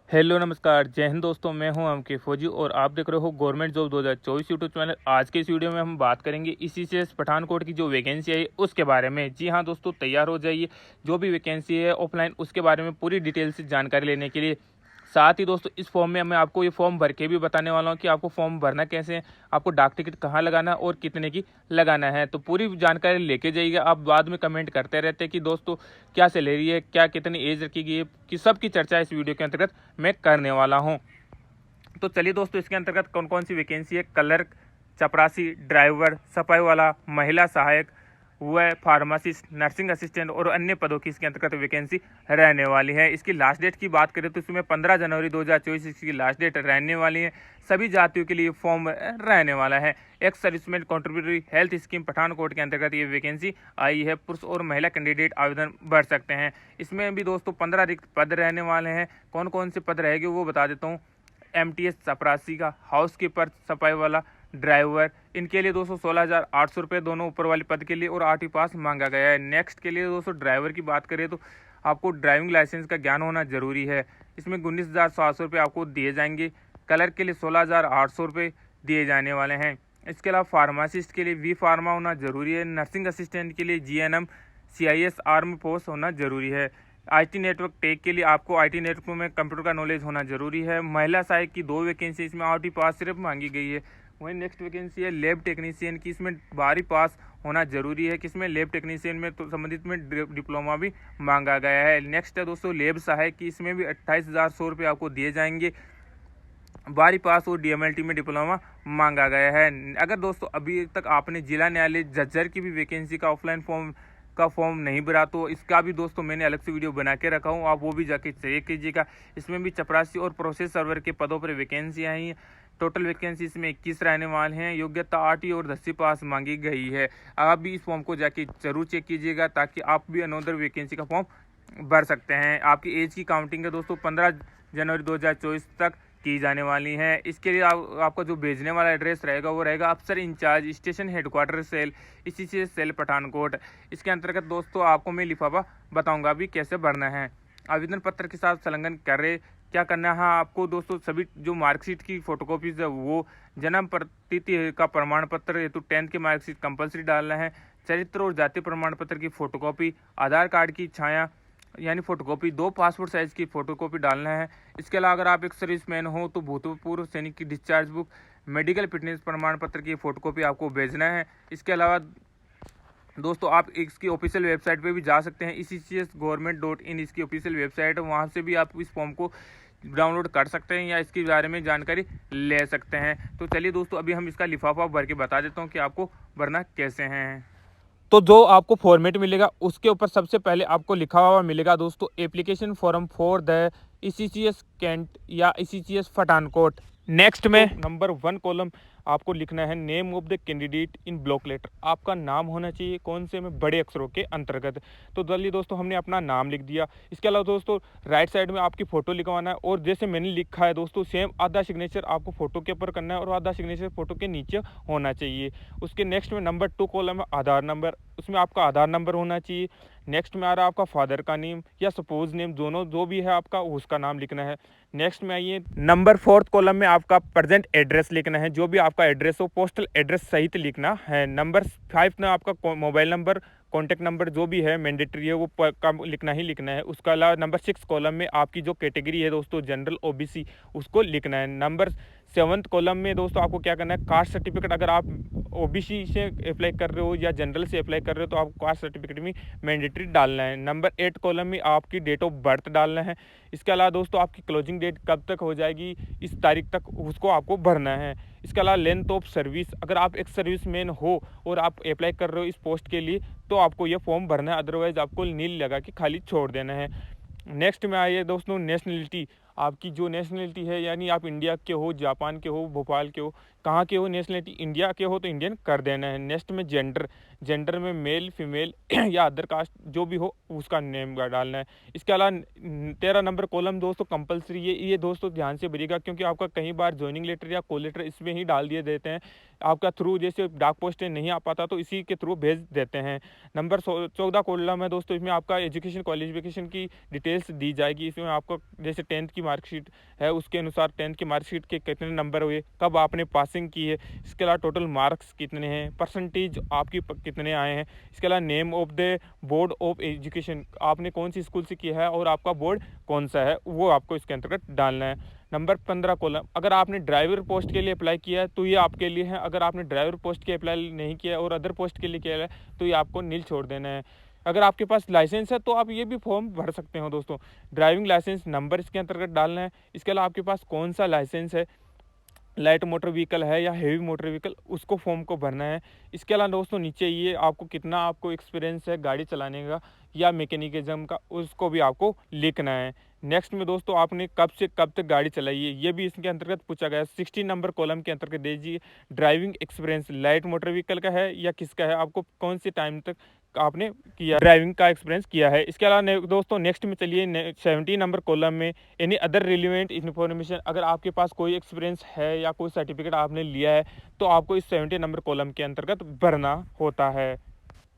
Hello नमस्कार, जय हिंद दोस्तों। मैं हूं अंकित फौजी और आप देख रहे हो गवर्नमेंट जॉब 2024 यूट्यूब चैनल। आज के इस वीडियो में हम बात करेंगे ईसीसीएस पठानकोट की जो वैकेंसी है उसके बारे में। जी हां दोस्तों, तैयार हो जाइए। जो भी वैकेंसी है ऑफलाइन उसके बारे में पूरी डिटेल से जानकारी लेने के लिए। साथ ही दोस्तों इस फॉर्म में मैं आपको ये फॉर्म भर के भी बताने वाला हूँ कि आपको फॉर्म भरना कैसे है, आपको डाक टिकट कहाँ लगाना है और कितने की लगाना है। तो पूरी जानकारी लेके जाइएगा। आप बाद में कमेंट करते रहते हैं कि दोस्तों क्या सैलरी है, क्या कितनी एज रखी गई है, कि सबकी चर्चा इस वीडियो के अंतर्गत मैं करने वाला हूँ। तो चलिए दोस्तों, इसके अंतर्गत कौन कौन सी वैकेंसी है। क्लर्क, चपरासी, ड्राइवर, सफाई वाला, महिला सहायक, वह फार्मासिस्ट, नर्सिंग असिस्टेंट और अन्य पदों की इसके अंतर्गत वैकेंसी रहने वाली है। इसकी लास्ट डेट की बात करें तो इसमें 15 जनवरी 2024 इसकी लास्ट डेट रहने वाली है। सभी जातियों के लिए फॉर्म रहने वाला है। Ex serviceman contributory health scheme Pathankot के अंतर्गत ये वैकेंसी आई है। पुरुष और महिला कैंडिडेट आवेदन भर सकते हैं। इसमें भी दोस्तों 15 रिक्त पद रहने वाले हैं। कौन कौन से पद रहेंगे वो बता देता हूँ। एमटीएस चपरासी का, हाउस कीपर, सफाई वाला, ड्राइवर, इनके लिए दोस्तों 16,800 रुपये दोनों ऊपर वाले पद के लिए और 8वीं पास मांगा गया है। नेक्स्ट के लिए दोस्तों ड्राइवर की बात करें तो आपको ड्राइविंग लाइसेंस का ज्ञान होना जरूरी है। इसमें 19,700 रुपये आपको दिए जाएंगे। क्लर्क के लिए 16,800 रुपये दिए जाने वाले हैं। इसके अलावा फार्मासिस्ट के लिए वी फार्मा होना जरूरी है। नर्सिंग असिस्टेंट के लिए जीएनएम सीआईएस आर्म फोर्स होना जरूरी है। आईटी नेटवर्क टेक के लिए आपको आईटी नेटवर्क में कंप्यूटर का नॉलेज होना जरूरी है। महिला सहायक की 2 वैकेंसी इसमें 8वीं पास सिर्फ मांगी गई है। वहीं नेक्स्ट वैकेंसी है लैब टेक्नीशियन की। इसमें 12वीं पास होना जरूरी है। किसमें, लैब टेक्नीशियन में तो संबंधित में डिप्लोमा भी मांगा गया है। नेक्स्ट है दोस्तों लैब सहायक की। इसमें भी 28,100 रुपये आपको दिए जाएंगे। 12वीं पास और डीएमएलटी में डिप्लोमा मांगा गया है। अगर दोस्तों अभी तक आपने जिला न्यायालय झज्जर की भी वैकेंसी का ऑफलाइन फॉर्म नहीं भरा तो इसका भी दोस्तों मैंने अलग से वीडियो बना के रखा हूँ, आप वो भी जाके चेक कीजिएगा। इसमें भी चपरासी और प्रोसेस सर्वर के पदों पर वैकेंसी आई हैं। टोटल वैकेंसी इसमें 21 रहने वाले हैं। योग्यता 8वीं और 10वीं पास मांगी गई है। आप भी इस फॉर्म को जाके जरूर चेक कीजिएगा ताकि आप भी अनोदर वैकेंसी का फॉर्म भर सकते हैं। आपकी एज की काउंटिंग है दोस्तों 15 जनवरी 2024 तक की जाने वाली है। इसके लिए आपका जो भेजने वाला एड्रेस रहेगा वो रहेगा अफसर इंचार्ज स्टेशन हेडक्वार्टर सेल, इसी से सेल पठानकोट। इसके अंतर्गत दोस्तों आपको मैं लिफाफा बताऊंगा भी कैसे भरना है। आवेदन पत्र के साथ संलग्न करे क्या करना है आपको दोस्तों। सभी जो मार्कशीट की फोटोकॉपीज है वो, जन्म तिथि का प्रमाण पत्र हेतु 10th की मार्कशीट कंपलसरी डालना है। चरित्र और जाति प्रमाण पत्र की फोटोकॉपी, आधार कार्ड की छाया यानी फोटोकॉपी, 2 पासपोर्ट साइज की फोटोकॉपी डालना है। इसके अलावा अगर आप एक सर्विसमैन हो तो भूतपूर्व सैनिक की डिस्चार्ज बुक, मेडिकल फिटनेस प्रमाण पत्र की फोटोकॉपी आपको भेजना है। इसके अलावा दोस्तों आप इसकी ऑफिशियल वेबसाइट पे भी जा सकते हैं। ECCSgovernment.in इसकी ऑफिशियल वेबसाइट है, वहाँ से भी आप इस फॉर्म को डाउनलोड कर सकते हैं या इसके बारे में जानकारी ले सकते हैं। तो चलिए दोस्तों अभी हम इसका लिफाफा भर के बता देता हूँ कि आपको भरना कैसे हैं। तो जो आपको फॉर्मेट मिलेगा उसके ऊपर सबसे पहले आपको लिखा हुआ मिलेगा दोस्तों application form for the ECCS Cantt या ECCS पठानकोट। नेक्स्ट में नंबर 1 कॉलम आपको लिखना है name of the candidate in block letter. आपका नाम होना चाहिए कौन से में, बड़े अक्षरों के अंतर्गत। तो जल्दी दोस्तों हमने अपना नाम लिख दिया। इसके अलावा दोस्तों राइट साइड में आपकी फ़ोटो लिखवाना है और जैसे मैंने लिखा है दोस्तों सेम आधा सिग्नेचर आपको फ़ोटो के ऊपर करना है और आधा सिग्नेचर फ़ोटो के नीचे होना चाहिए। उसके नेक्स्ट में नंबर 2 कॉलम है आधार नंबर, उसमें आपका आधार नंबर होना चाहिए। नेक्स्ट में आ रहा है आपका फादर का नेम या सपोज नेम, दोनों जो भी है आपका उसका नाम लिखना है। नेक्स्ट में आइए नंबर 4th कॉलम में आपका प्रेजेंट एड्रेस लिखना है, जो भी आपका एड्रेस हो पोस्टल एड्रेस सहित लिखना है। नंबर 5 में आपका मोबाइल नंबर, कॉन्टैक्ट नंबर जो भी है मैंडेटरी है वो लिखना ही लिखना है। उसका अलावा नंबर 6 कॉलम में आपकी जो कैटेगरी है दोस्तों जनरल OBC उसको लिखना है। नंबर 7th कॉलम में दोस्तों आपको क्या करना है, कास्ट सर्टिफिकेट, अगर आप OBC से अप्लाई कर रहे हो या जनरल से अप्लाई कर रहे हो तो आपको कास्ट सर्टिफिकेट में मैंडेटरी डालना है। नंबर 8 कॉलम में आपकी डेट ऑफ बर्थ डालना है। इसके अलावा दोस्तों आपकी क्लोजिंग डेट कब तक हो जाएगी, इस तारीख तक उसको आपको भरना है। इसके अलावा लेंथ ऑफ सर्विस, अगर आप एक सर्विसमैन हो और आप अप्लाई कर रहे हो इस पोस्ट के लिए तो आपको ये फॉर्म भरना है, अदरवाइज आपको नील लगा के खाली छोड़ देना है। नेक्स्ट में आइए दोस्तों नेशनलिटी, आपकी जो नेशनलिटी है यानी आप इंडिया के हो, जापान के हो, भोपाल के हो, कहाँ के हो, नेशनलिटी इंडिया के हो तो इंडियन कर देना है। नेक्स्ट में जेंडर में मेल फीमेल या अदर कास्ट जो भी हो उसका नेम डालना है। इसके अलावा 13 नंबर कॉलम दोस्तों कंपलसरी, ये दोस्तों ध्यान से भरिएगा क्योंकि आपका कई बार ज्वाइनिंग लेटर या कॉल लेटर इसमें ही डाल दिए देते हैं। आपका थ्रू जैसे डाक पोस्ट नहीं आ पाता तो इसी के थ्रू भेज देते हैं। नंबर 14 कॉलम है दोस्तों, इसमें आपका एजुकेशन क्वालिफिकेशन की डिटेल्स दी जाएगी। इसमें आपको जैसे 10th की मार्कशीट है उसके अनुसार 10th की मार्कशीट के कितने नंबर हुए, कब आपने पासिंग की है, इसके अलावा टोटल मार्क्स कितने हैं, परसेंटेज आपकी कितने आए हैं, इसके अलावा name of the board of education, आपने कौन सी स्कूल से किया है और आपका बोर्ड कौन सा है, वो आपको इसके अंतर्गत डालना है। नंबर 15 कॉलम, अगर आपने ड्राइवर पोस्ट के लिए अप्लाई किया है तो ये आपके लिए है, अगर आपने ड्राइवर पोस्ट के अप्लाई नहीं किया और अदर पोस्ट के लिए किया है तो ये आपको नील छोड़ देना है। अगर आपके पास लाइसेंस है तो आप ये भी फॉर्म भर सकते हो दोस्तों। ड्राइविंग लाइसेंस नंबर इसके अंतर्गत डालना है। इसके अलावा आपके पास कौन सा लाइसेंस है, लाइट मोटर व्हीकल है या हेवी मोटर व्हीकल, उसको फॉर्म को भरना है। इसके अलावा दोस्तों नीचे ये आपको कितना आपको एक्सपीरियंस है गाड़ी चलाने का या मैकेनिज्म का, उसको भी आपको लिखना है। नेक्स्ट में दोस्तों आपने कब से कब तक गाड़ी चलाई है ये भी इसके अंतर्गत पूछा गया है। 16 नंबर कॉलम के अंतर्गत दीजिए driving experience, light motor vehicle का है या किसका है, आपको कौन से टाइम तक आपने किया ड्राइविंग का एक्सपीरियंस किया है। इसके अलावा दोस्तों नेक्स्ट में चलिए 17 नंबर कॉलम में एनी अदर रिलेवेंट इन्फॉर्मेशन, अगर आपके पास कोई एक्सपीरियंस है या कोई सर्टिफिकेट आपने लिया है तो आपको इस 17 नंबर कॉलम के अंतर्गत भरना होता है।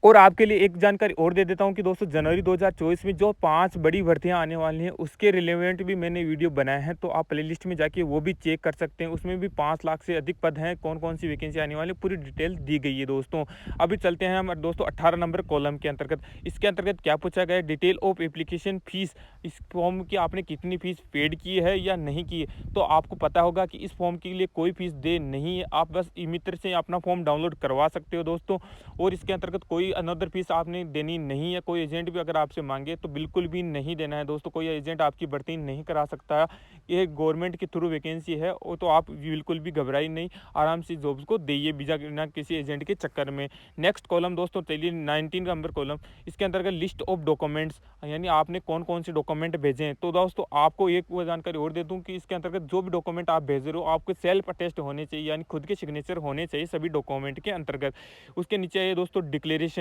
और आपके लिए एक जानकारी और दे देता हूं कि दोस्तों जनवरी 2024 में जो 5 बड़ी भर्तियां आने वाली हैं उसके रिलेवेंट भी मैंने वीडियो बनाया है, तो आप प्लेलिस्ट में जाके वो भी चेक कर सकते हैं। उसमें भी 5 लाख से अधिक पद हैं, कौन कौन सी वैकेंसी आने वाली पूरी डिटेल दी गई है दोस्तों। अभी चलते हैं हम दोस्तों 18 नंबर कॉलम के अंतर्गत। इसके अंतर्गत क्या पूछा गया है, डिटेल ऑफ एप्लीकेशन फीस, इस फॉर्म की आपने कितनी फीस पेड की है या नहीं की है। तो आपको पता होगा कि इस फॉर्म के लिए कोई फीस दे नहीं है, आप बस ई मित्र से अपना फॉर्म डाउनलोड करवा सकते हो दोस्तों। और इसके अंतर्गत कोई अनदर फीस आपने देनी नहीं है। कोई एजेंट भी अगर आपसे मांगे तो बिल्कुल भी नहीं देना है दोस्तों, कोई एजेंट आपकी भर्ती नहीं करा सकता। ये गवर्नमेंट के थ्रू वैकेंसी है, वो तो आप बिल्कुल भी घबराई नहीं, आराम से जॉब्स को दइए बिना किसी एजेंट के चक्कर में। नेक्स्ट कॉलम दोस्तों चलिए 19 नंबर कॉलम, इसके अंतर्गत लिस्ट ऑफ डॉक्यूमेंट्स, यानी आपने कौन कौन से डॉक्यूमेंट भेजे हैं। तो दोस्तों आपको एक वो जानकारी और दे दूं कि इसके अंतर्गत जो भी डॉक्यूमेंट आप भेज रहे हो आपके सेल्फ अटेस्ट होने चाहिए, यानी खुद के सिग्नेचर होने चाहिए सभी डॉक्यूमेंट के अंतर्गत। उसके नीचे है दोस्तों डिक्लेरेशन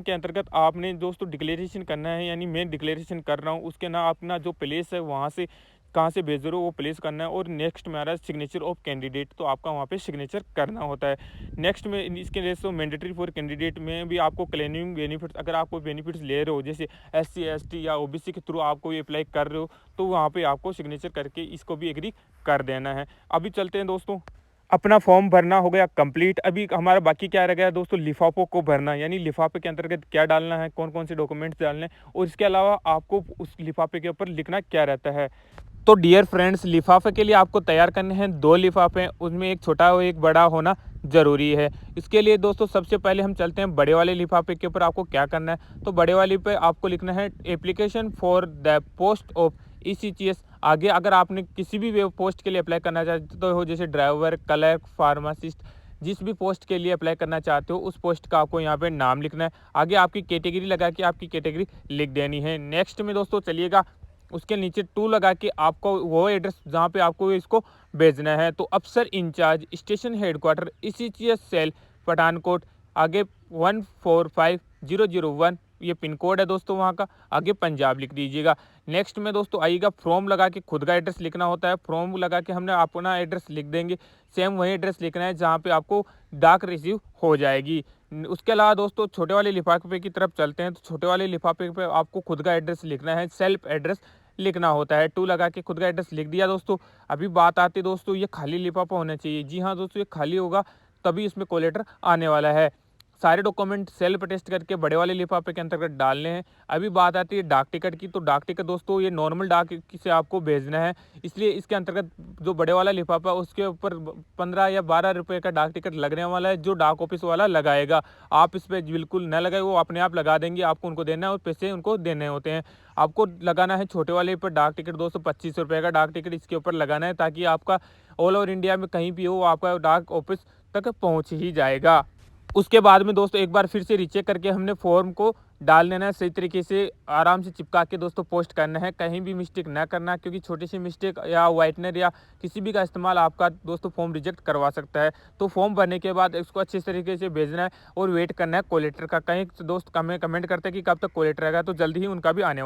के अंतर्गत आपने दोस्तों डिक्लेरेशन करना है, यानी मैं डिक्लेरेशन कर रहा हूँ उसके ना अपना जो प्लेस है वहाँ से कहाँ से भेज रहे हो वो प्लेस करना है। और नेक्स्ट में आ रहा है सिग्नेचर ऑफ कैंडिडेट, तो आपका वहाँ पे सिग्नेचर करना होता है। नेक्स्ट में इसके लिए तो मैंडेटरी फॉर कैंडिडेट में भी आपको क्लेमिंग बेनिफिट्स, अगर आपको बेनिफिट्स ले रहे हो जैसे SC ST या OBC के थ्रू आपको ये अप्लाई कर रहे हो तो वहाँ पर आपको सिग्नेचर करके इसको भी एग्री कर देना है। अभी चलते हैं दोस्तों, अपना फॉर्म भरना हो गया कंप्लीट। अभी हमारा बाकी क्या रह गया दोस्तों, लिफाफों को भरना, यानी लिफाफे के अंतर्गत क्या डालना है, कौन कौन से डॉक्यूमेंट्स डालने हैं और इसके अलावा आपको उस लिफाफे के ऊपर लिखना क्या रहता है। तो डियर फ्रेंड्स, लिफाफे के लिए आपको तैयार करने हैं 2 लिफाफे, उसमें एक छोटा और एक बड़ा होना ज़रूरी है। इसके लिए दोस्तों सबसे पहले हम चलते हैं बड़े वाले लिफाफे के ऊपर। आपको क्या करना है, तो बड़े वाले पे आपको लिखना है application for the post of ECHS। आगे अगर आपने किसी भी पोस्ट के लिए अप्लाई करना चाहते हो जैसे ड्राइवर, क्लर्क, फार्मासिस्ट, जिस भी पोस्ट के लिए अप्लाई करना चाहते हो उस पोस्ट का आपको यहाँ पे नाम लिखना है। आगे आपकी कैटेगरी लगा के आपकी कैटेगरी लिख देनी है। नेक्स्ट में दोस्तों चलिएगा, उसके नीचे 2 लगा के आपको वो एड्रेस जहाँ पे आपको इसको भेजना है, तो अफसर in-charge station headquarter ECHS cell Pathankot, आगे 145001 ये पिन कोड है दोस्तों वहाँ का, आगे पंजाब लिख दीजिएगा। नेक्स्ट में दोस्तों आइएगा, फॉर्म लगा के खुद का एड्रेस लिखना होता है। फॉर्म लगा के हमने अपना एड्रेस लिख देंगे, सेम वही एड्रेस लिखना है जहाँ पे आपको डाक रिसीव हो जाएगी। उसके अलावा दोस्तों छोटे वाले लिफाफे की तरफ चलते हैं, तो छोटे वाले लिफाफे पे आपको खुद का एड्रेस लिखना है, सेल्फ एड्रेस लिखना होता है। 2 लगा के खुद का एड्रेस लिख दिया दोस्तों। अभी बात आती है दोस्तों, ये खाली लिफाफा होना चाहिए। जी हाँ दोस्तों, ये खाली होगा तभी इसमें कॉल लेटर आने वाला है। सारे डॉक्यूमेंट सेल्फ अटेस्ट करके बड़े वाले लिफाफे के अंतर्गत डालने हैं। अभी बात आती है डाक टिकट की, तो डाक टिकट दोस्तों ये नॉर्मल डाक से आपको भेजना है, इसलिए इसके अंतर्गत जो बड़े वाला लिफाफा है उसके ऊपर 15 या 12 रुपये का डाक टिकट लगने वाला है, जो डाक ऑफिस वाला लगाएगा। आप इस पर बिल्कुल न लगाए, वो अपने आप लगा देंगे, आपको उनको देना है और पैसे उनको देने होते हैं। आपको लगाना है छोटे वाले पर डाक टिकट दोस्तों 25 रुपये का डाक टिकट इसके ऊपर लगाना है, ताकि आपका ऑल ओवर इंडिया में कहीं भी हो आपका डाक ऑफिस तक पहुँच ही जाएगा। उसके बाद में दोस्तों एक बार फिर से रीचेक करके हमने फॉर्म को डाल लेना है, सही तरीके से आराम से चिपका के दोस्तों पोस्ट करना है, कहीं भी मिस्टेक ना करना, क्योंकि छोटी सी मिस्टेक या वाइटनर या किसी भी का इस्तेमाल आपका दोस्तों फॉर्म रिजेक्ट करवा सकता है। तो फॉर्म भरने के बाद इसको अच्छे तरीके से भेजना है और वेट करना है कॉल लेटर का। कहीं दोस्त कमेंट करते हैं कि कब तक कॉल लेटर आएगा, तो जल्दी ही उनका भी आने